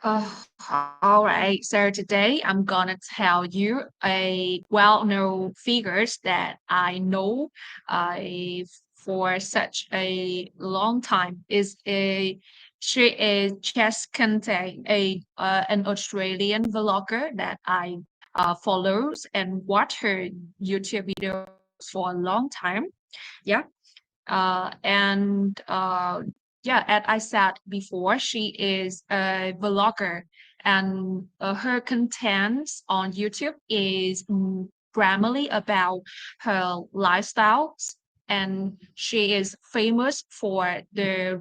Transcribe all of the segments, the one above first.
Uh, all right. So today I'm gonna tell you a well-known figures that I know uh, for such a long time. She is Chess Kante, a an Australian vlogger that I follows and watch her YouTube videos for a long time. Yeah, and yeah, as I said before, she is a vlogger, and her contents on YouTube is primarily about her lifestyles. And she is famous for the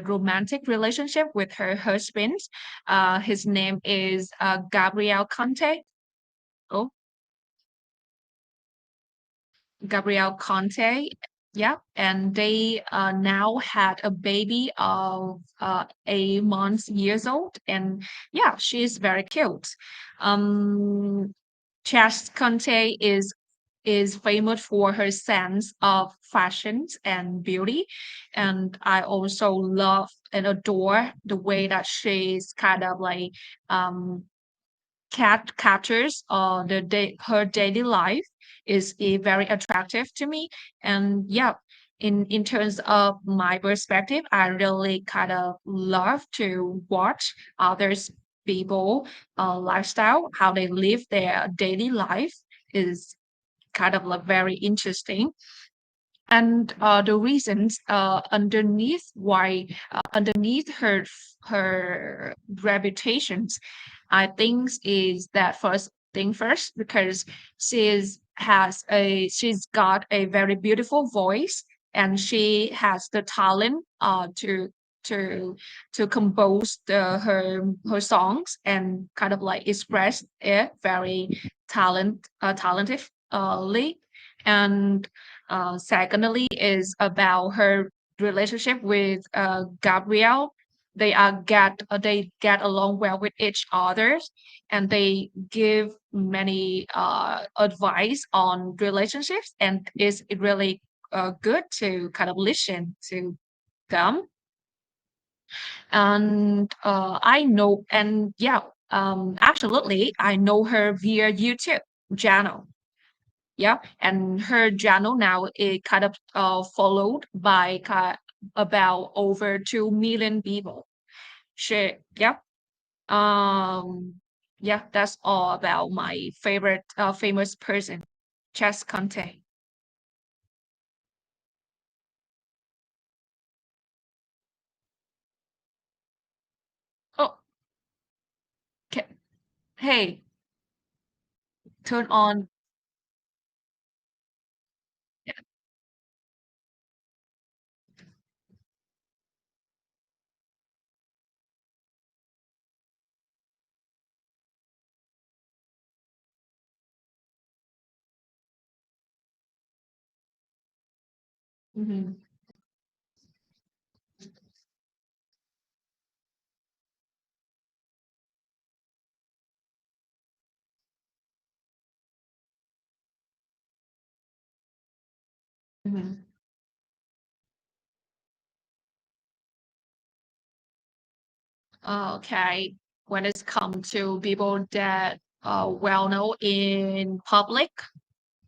romantic relationship with her husband. His name is Gabriel Conte. Oh, Gabrielle Conte. Yeah, and they now had a baby of 8 years old, and yeah, she's very cute. Um, Chas Conte is famous for her sense of fashions and beauty, and I also love and adore the way that she's kind of like um cat captures her daily life is very attractive to me. And yeah, in terms of my perspective, I really kind of love to watch others people lifestyle, how they live their daily life is kind of like very interesting. And the reasons underneath her reputations, I think is that first thing first, because she's got a very beautiful voice, and she has the talent to to compose her songs and kind of like express it very talented, and secondly is about her relationship with Gabrielle. They get along well with each other, and they give many advice on relationships, and it's really good to kind of listen to them. And I know, and yeah, absolutely, I know her via YouTube channel. Yeah, and her channel now is kind of followed by about over 2 million people. She, yeah, um, yeah, that's all about my favorite famous person, Chess Conte. Oh, hey, turn on. Yeah. Mhm. Mhm. Okay, when it's come to people that are well known in public,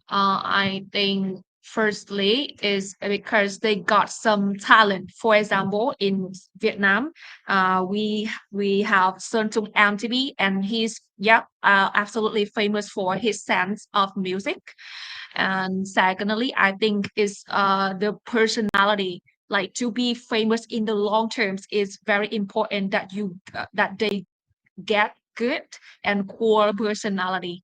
I think firstly is because they got some talent. For example, in Vietnam, we have Sơn Tùng MTV, and he's yeah, absolutely famous for his sense of music. And secondly, I think is the personality. Like to be famous in the long terms is very important that that they get good and core personality,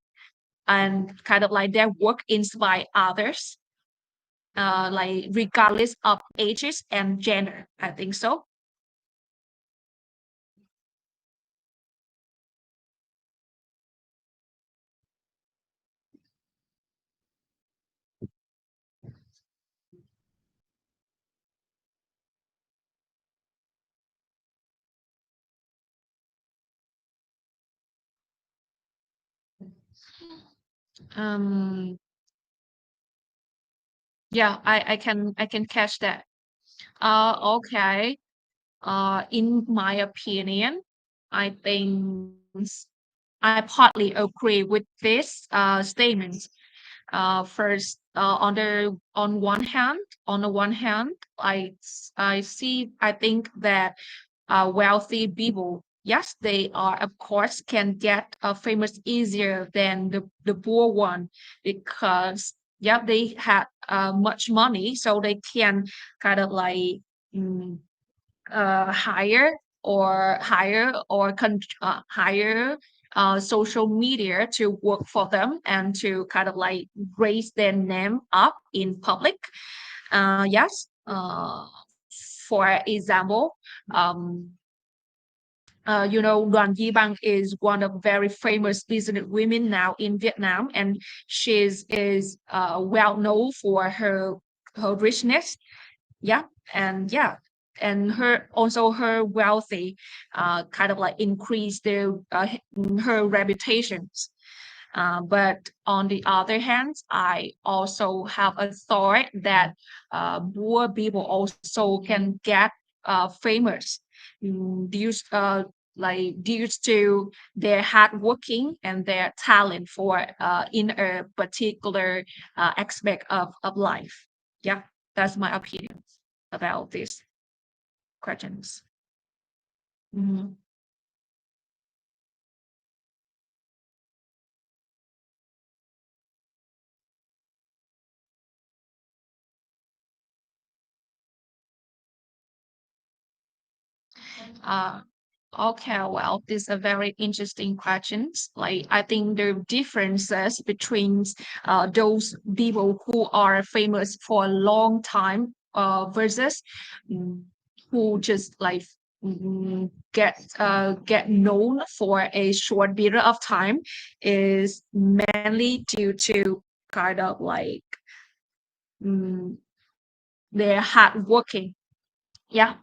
and kind of like their work inspire others, like regardless of ages and gender. I think so. Um, yeah, I can catch that. Okay. In my opinion, I think I partly agree with this statement. First, on the one hand, I see. I think that wealthy people, yes, they are, of course, can get famous easier than the poor one because, yeah, they had much money, so they can kind of like mm, hire hire social media to work for them and to kind of like raise their name up in public. Yes. For example, um, Đoàn Di Bang is one of very famous business women now in Vietnam, and she is well known for her richness. Yeah, and yeah, and her wealthy kind of like increase her reputations. But on the other hand, I also have a thought that poor people also can get famous due to their hard working and their talent for in a particular aspect of life. Yeah, that's my opinion about these questions. Mhm. Uh, okay, well, these are very interesting questions. Like, I think the differences between those people who are famous for a long time versus mm, who just like get known for a short period of time is mainly due to kind of like mm, their hard working. Yeah.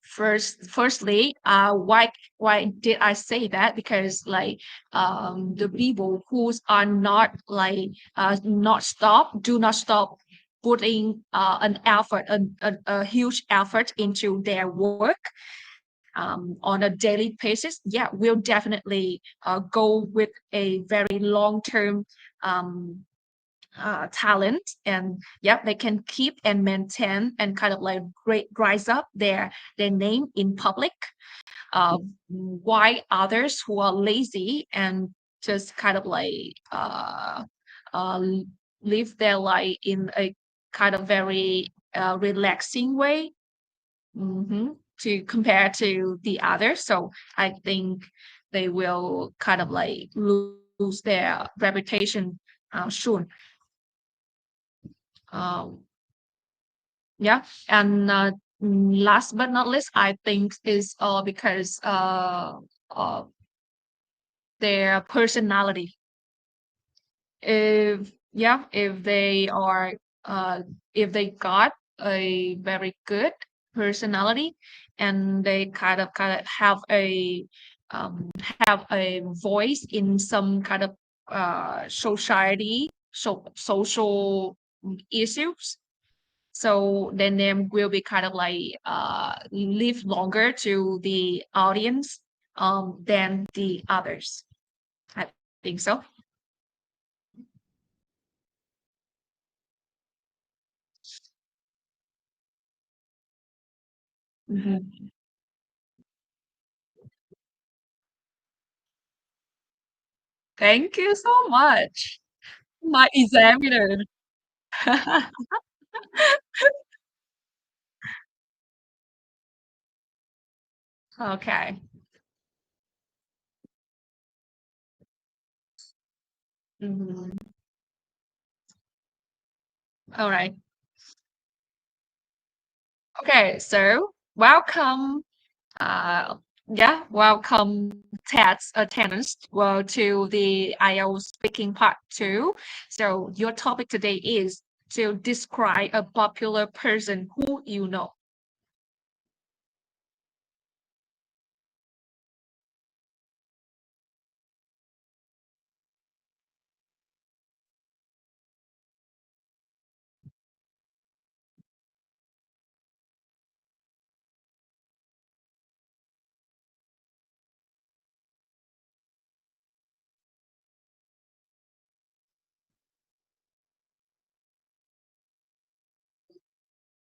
Firstly, why did I say that? Because like the people who are not like do not stop putting an effort, a huge effort into their work on a daily basis. Yeah, will definitely go with a very long term um talent, and yep, they can keep and maintain and kind of like rise up their name in public. uh, why others who are lazy and just kind of like uh, live their life in a kind of very relaxing way, to compare to the others, so I think they will kind of like lose their reputation soon. um, Yeah, and last but not least, I think is because uh their personality. If yeah, uh if they got a very good personality and they kind of um have a voice in some kind of society, social issues, so their name will be kind of like live longer to the audience than the others. I think so. Mhm. Thank you so much. My examiner. Okay. Mhm. All right. Okay. So welcome. Uh, yeah, welcome, Ted's attendance to the IELTS speaking part two. So your topic today is to describe a popular person who you know.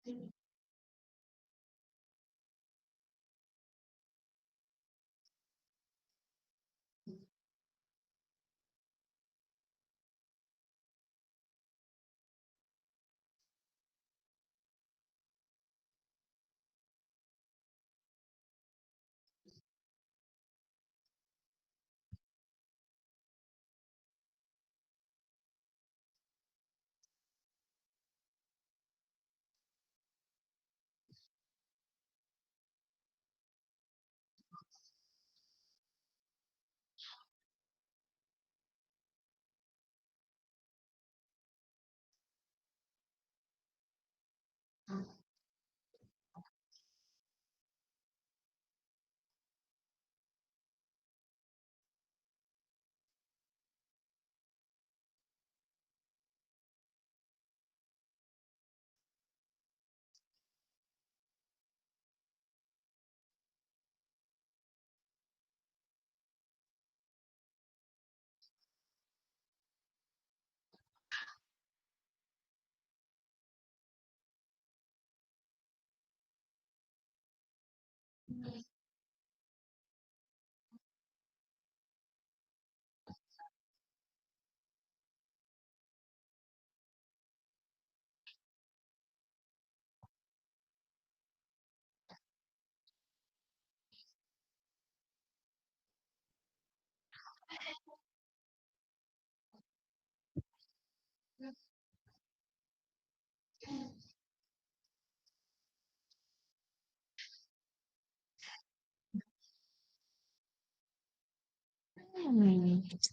Hmm,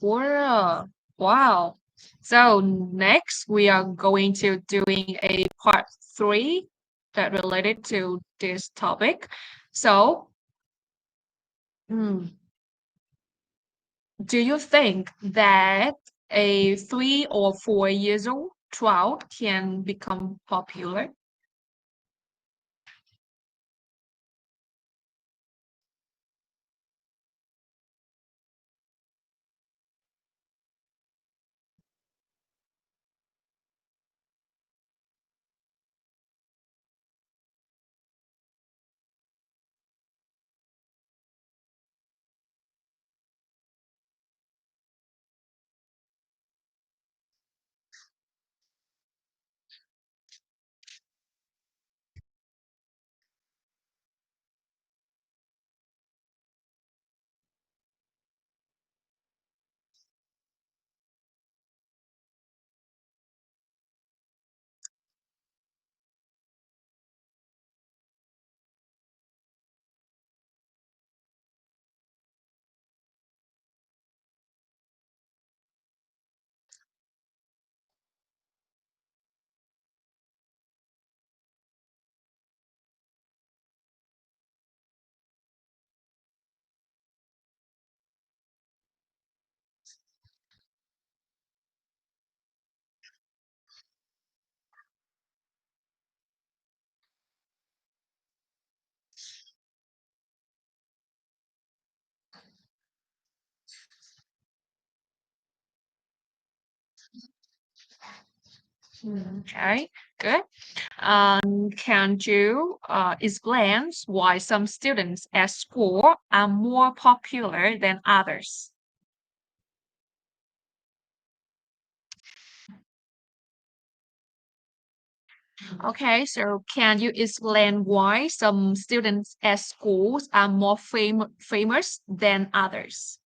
Wow. Wow. So next we are going to doing a part three that related to this topic. So, hmm, do you think that a 3 or 4 years old trout can become popular? Okay, good. Can you explain why some students at school are more popular than others? Okay, so can you explain why some students at schools are more famous than others?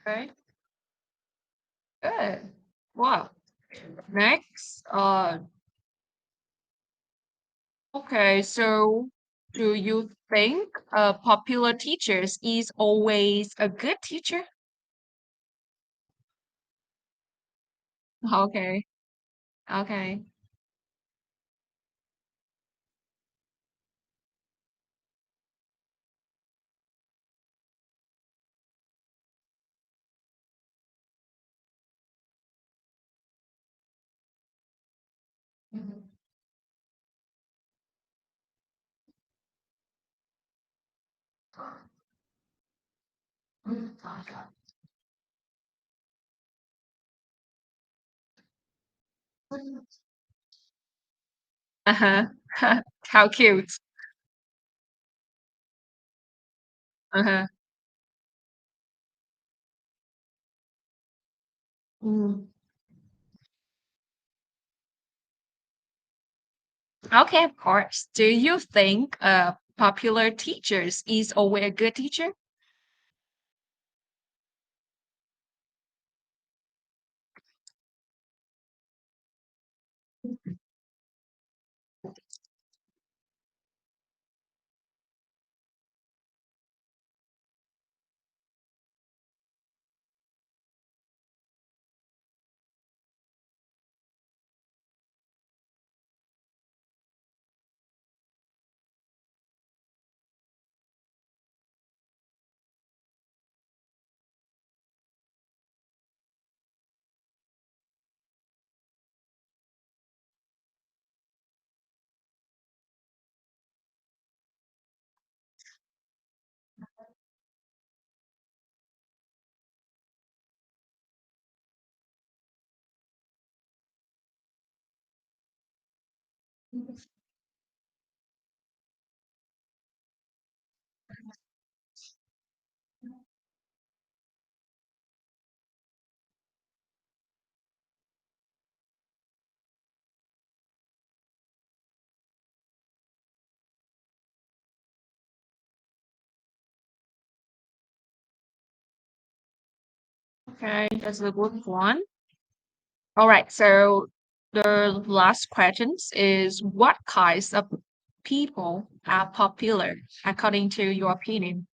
Okay. Good. Wow. Next, okay, so do you think popular teachers is always a good teacher? Okay. Okay. Mhm. Uh-huh. How cute. Uh-huh. Mm. Okay, of course. Do you think popular teachers is always a good teacher? Okay, that's a good one. All right, so the last questions is what kinds of people are popular according to your opinion?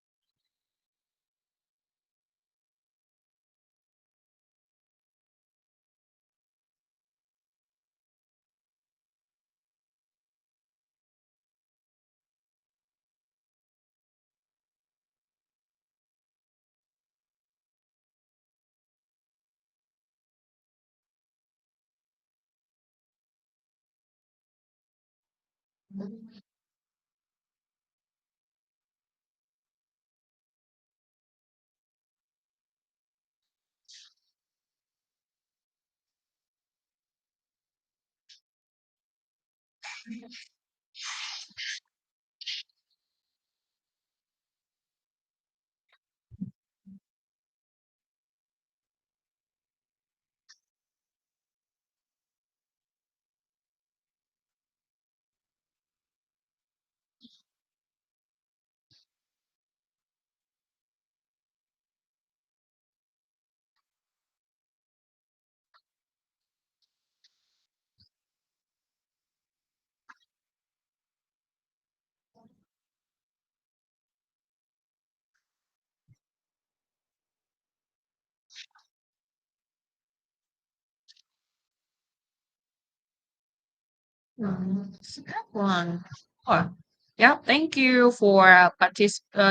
That one. Oh, yeah, thank you for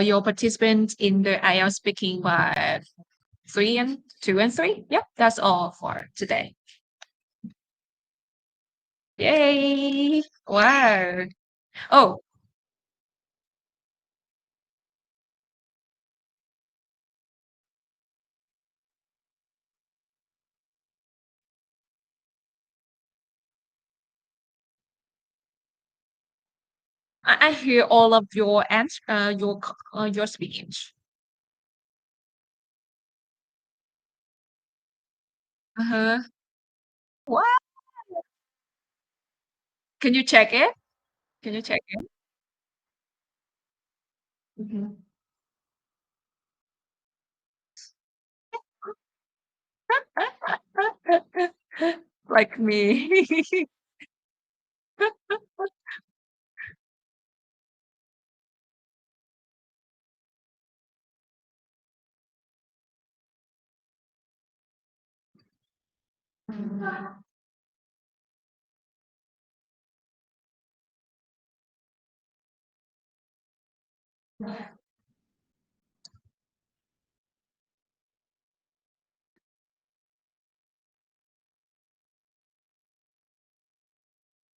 your participants in the IELTS speaking by 2 and 3. Yep, that's all for today. Yay! Wow. Oh, I hear all of your answer, your speech. Uh-huh. What? Can you check it? Can you check it? Mhm. like me.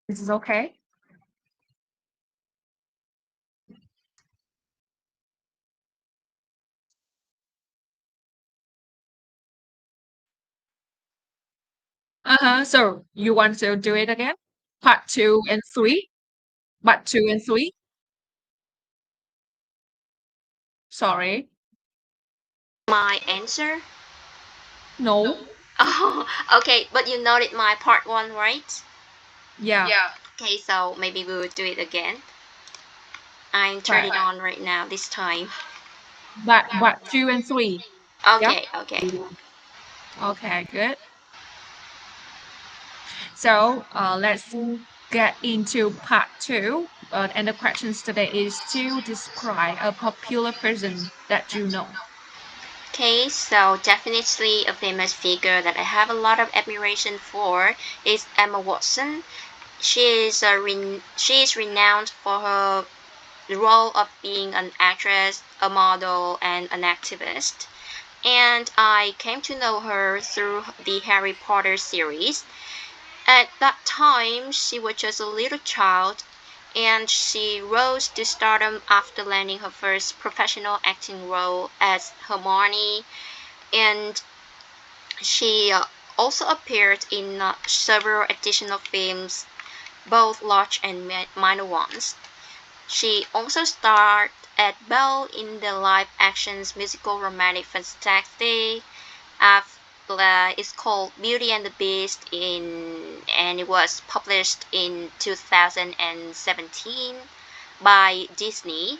This is okay. Uh-huh. So you want to do it again? Part two and three? Part two and three? Sorry. My answer? No. Oh, okay, but you noted my part one, right? Yeah. Okay, so maybe we will do it again. I'm turning Right. it on right now this time. But two and three. Yeah. Okay, okay. Okay, good. So let's get into part two. And the questions today is to describe a popular person that you know. Okay, so definitely a famous figure that I have a lot of admiration for is Emma Watson. She is renowned for her role of being an actress, a model, and an activist. And I came to know her through the Harry Potter series. At that time, she was just a little child, and she rose to stardom after landing her first professional acting role as Hermione, and she also appeared in several additional films, both large and minor ones. She also starred as Belle in the live-action musical romantic fantasy. It's called Beauty and the Beast and it was published in 2017 by Disney,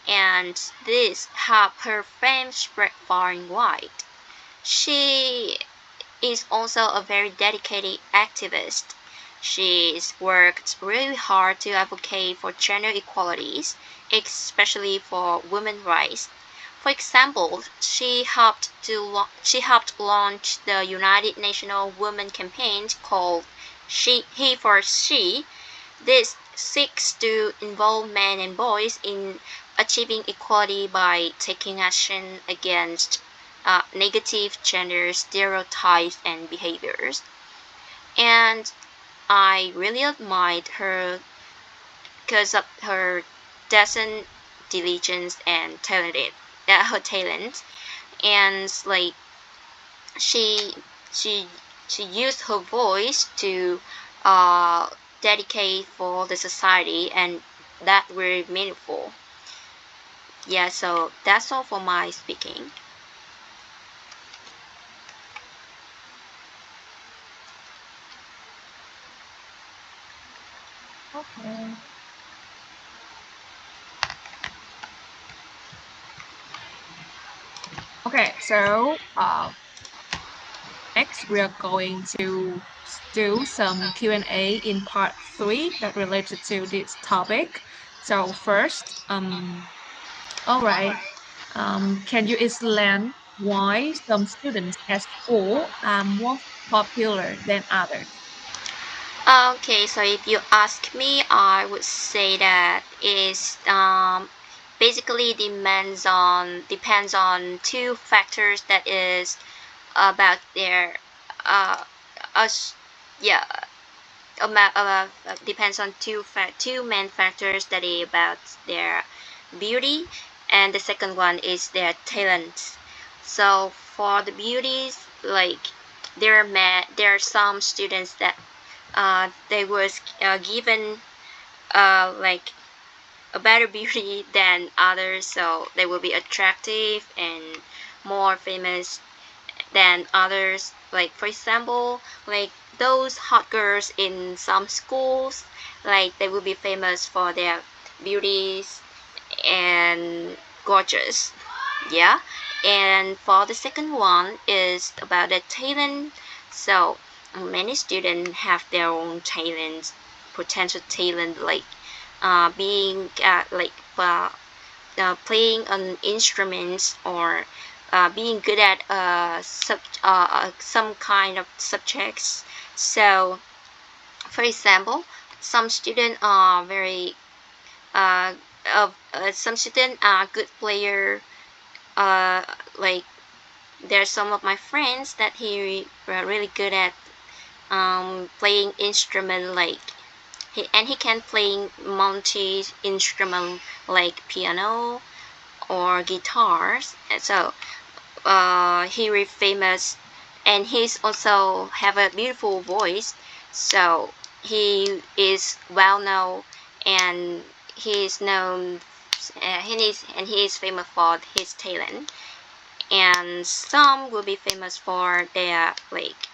and this helped her fame spread far and wide. She is also a very dedicated activist. She's worked really hard to advocate for gender equalities, especially for women's rights. For example, she helped launch the United Nations Women campaign called He for She. This seeks to involve men and boys in achieving equality by taking action against negative gender stereotypes and behaviors. And I really admired her because of her decent diligence and her talent. And like she she she used her voice to uh, dedicate for the society, and that were meaningful. Yeah, so that's all for my speaking. Okay. Okay, so next we are going to do some Q&A in part three that related to this topic. So first, all right, can you explain why some students at school are more popular than others? Okay, so if you ask me, I would say that is basically depends on two factors. That is about their uh us yeah depends on two main factors, that is about their beauty, and the second one is their talent. So for the beauties, like there are some students that they was given like a better beauty than others, so they will be attractive and more famous than others. Like for example, like those hot girls in some schools, like they will be famous for their beauties and gorgeous. Yeah. And for the second one is about the talent. So many students have their own talents, potential talent, like being playing an instrument, or being good at some kind of subjects. So, for example, some students are very some students are good player. Uh, like there's some of my friends that he really good at playing instrument, like he can play multi instrument like piano or guitars. And so he really famous, and he's also have a beautiful voice. So he is well known, and he is known. He is famous for his talent, and some will be famous for their like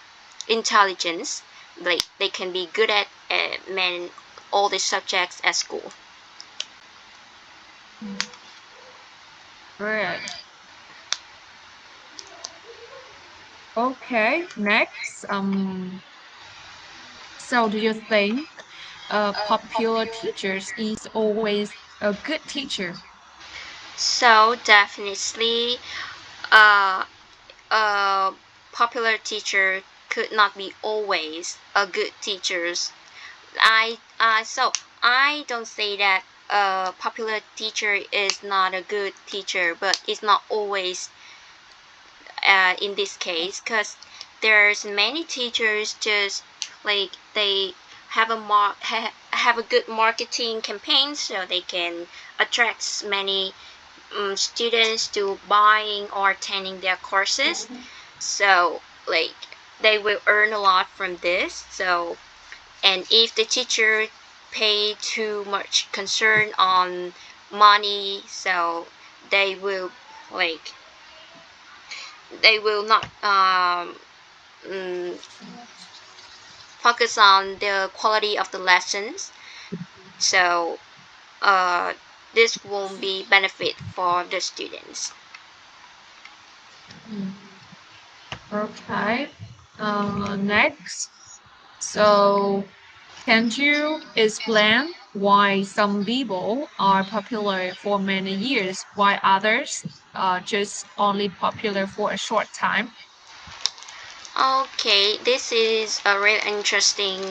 intelligence, like they can be good at all the subjects at school. Mm. Right. Okay. Next. So do you think popular teachers is always a good teacher? So definitely uh, a popular teacher could not be always a good teachers. I don't say that a popular teacher is not a good teacher, but it's not always in this case, because there's many teachers just like they have have a good marketing campaign, so they can attract many students to buying or attending their courses. So like they will earn a lot from this. So, and if the teacher pay too much concern on money, so they will like they will not mm, focus on the quality of the lessons. So uh, this won't be benefit for the students. Mm. Okay. Next. So can you explain why some people are popular for many years, while others are just only popular for a short time? Okay, this is a really interesting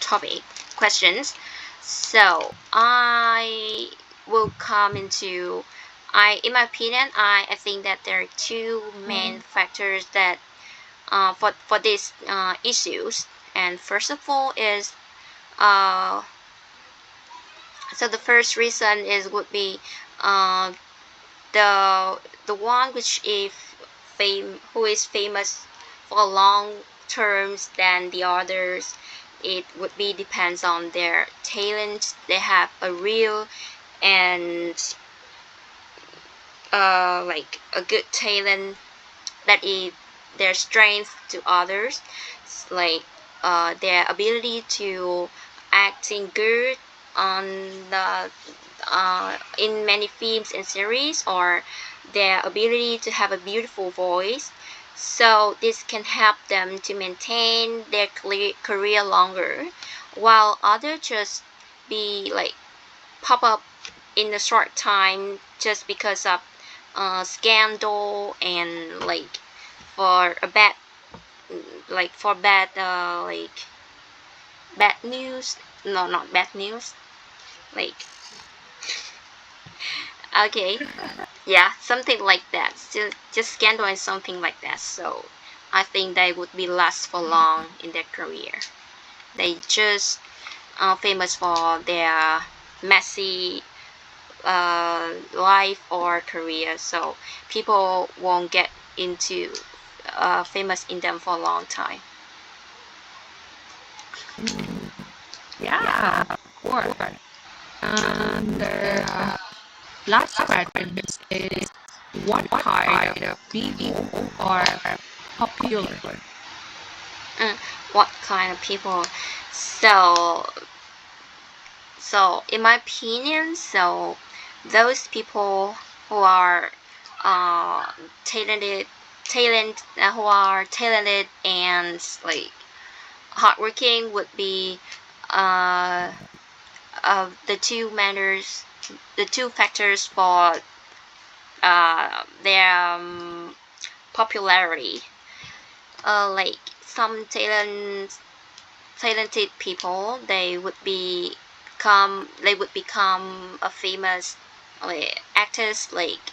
topic questions. So I will come into in my opinion, I think that there are two main factors that for these issues. And first of all is uh, so the first reason is would be uh, the one which is who is famous for long terms than the others. It would be depends on their talent. They have a real and like a good talent that is their strength to others. It's like their ability to acting good on the in many films and series, or their ability to have a beautiful voice. So this can help them to maintain their career longer, while others just be like pop up in a short time just because of scandal and like for a bad for bad bad news. No, not bad news, like okay, yeah, something like that. Just scandal and something like that. So I think they would be last for long in their career. They just famous for their messy life or career. So people won't get into famous in them for a long time. Mm, yeah, of course. And the last question is what kind of people are popular? Mm, what kind of people? So in my opinion, so those people who are uh, talented who are talented and like hardworking would be uh, the two factors for their popularity. Like some talented people, they would become a famous actors, like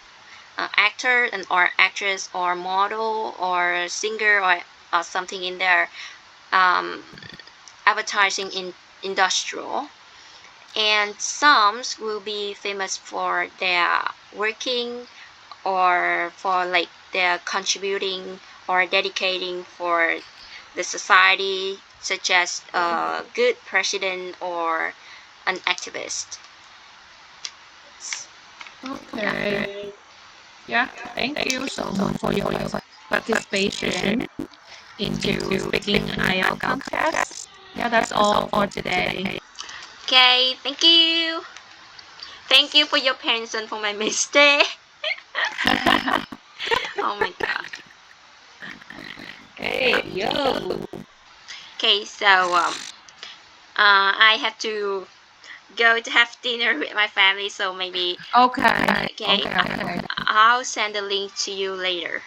actor and or actress or model or singer or something in their um, advertising in industrial. And some will be famous for their working or for like their contributing or dedicating for the society, such as a good president or an activist. Yeah. Okay. Yeah. Thank you so much for your participation into speaking IELTS contest. Yeah, that's all for today. Okay, thank you. Thank you for your patience for my mistake. Oh my god. Okay, yo. Okay, so I have to go to have dinner with my family, so maybe Okay. okay, Okay. I'll send the link to you later.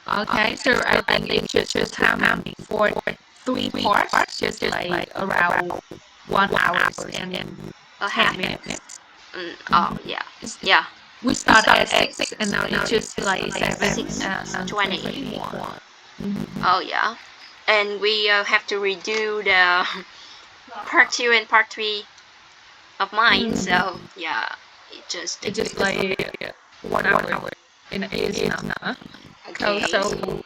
Okay. So I think it should be timing for three parts, just like around 1 hour and A half. 10 minutes. Oh yeah, yeah. We start at 6 and now it's just like 7 Six and 20. 21. Mhm. Oh yeah, and we have to redo the part two and part three of mine. Mm. So yeah, it just It's take just this. like 1 hour and it is enough. Okay. So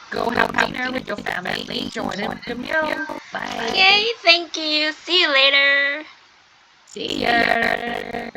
go have dinner with your family. Enjoy the meal. Bye. Okay. Thank you. See you later. See ya.